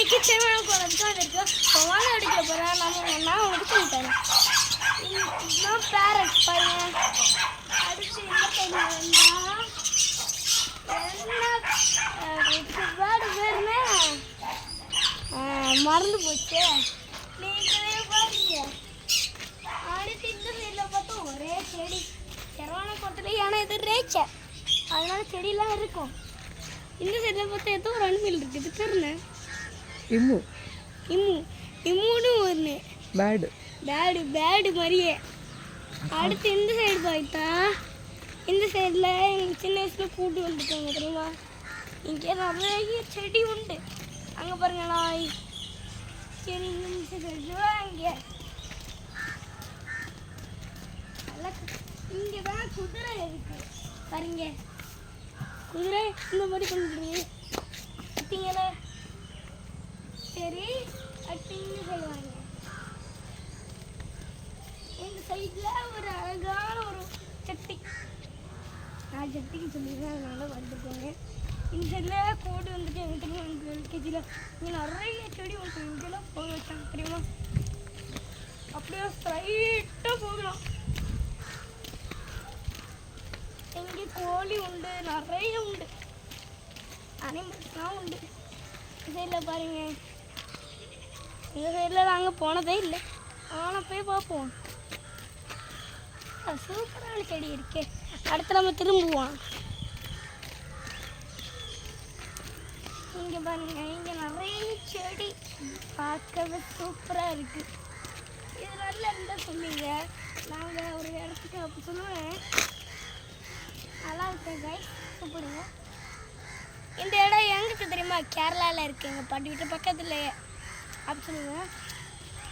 இன்னைக்கு செவன குழந்தை இருக்கு வாழை அடிக்க போகிறேன் நான் உனக்கு சொல்லிட்டேன் நான் பேரட் பையன் அடுத்து இந்த கையில் வந்தால் வேறு பேருமே மறந்து போச்சு நீங்களே பாருங்க அடுத்து இந்த சைடில் பார்த்தா ஒரே செடி செரவான குளத்துல ஏன்னா இது ரேச்சை அதனால செடியெல்லாம் இருக்கும் இந்த சைடில் பார்த்தா ஏதோ ஒரு அனிமல் இருக்குது இது பேருண்ணே இம்மு இம்மு இம்முன்னு ஒன்று பேடு பேடு பேடு மாதிரியே அடுத்து இந்த சைடு பார்த்தா இந்த சைடில் எங்கள் சின்ன வயசில் கூட்டு வந்துட்டாங்க தெரியுமா இங்கே நிறைய செடி உண்டு அங்கே பாருங்க நாய் சரி இந்த சைடு இங்கே இங்கே தான் குதிரை இருக்கு பாருங்க குதிரை இந்த மாதிரி பண்ணுறீங்க பார்த்தீங்களா சரி அடுத்து இந்த சைடு வாங்க இந்த சைடில் ஒரு அழகான ஒரு சட்டி நான் சட்டிக்கு சொல்லிடுறேன் அதனால வந்துருக்கோங்க இந்த சைடில் கோடு வந்துட்டு எங்கள் தெரியுமா எல்கேஜியில் இங்கே நிறைய செடி ஒன்று இங்கெல்லாம் போக வச்சாங்க தெரியுமா அப்படியே ஸ்ட்ரைட்டாக போகலாம் இங்கே கோழி உண்டு நிறைய உண்டு அனிமல்ஸ்லாம் உண்டு இந்த சைடில் பாருங்க இந்த சைடில் நாங்கள் போனதே இல்லை ஆனால் போய் பார்ப்போம் சூப்பரான செடி இருக்கு அடுத்து நம்ம திரும்புவோம் இங்கே பாருங்க இங்கே நிறைய செடி பார்க்கவே சூப்பராக இருக்கு இது நல்லா இருந்தால் சொல்லுங்க நாங்கள் ஒரு இடத்துக்கு அப்படி சொல்லுவேன் நல்லா இருக்கேன் கைஸ் கூப்பிடுங்க இந்த இடம் எங்கிட்ட தெரியுமா கேரளாவில் இருக்கு எங்கள் பாட்டி வீட்டு பக்கத்துலேயே அப்படி சொல்லுவேன்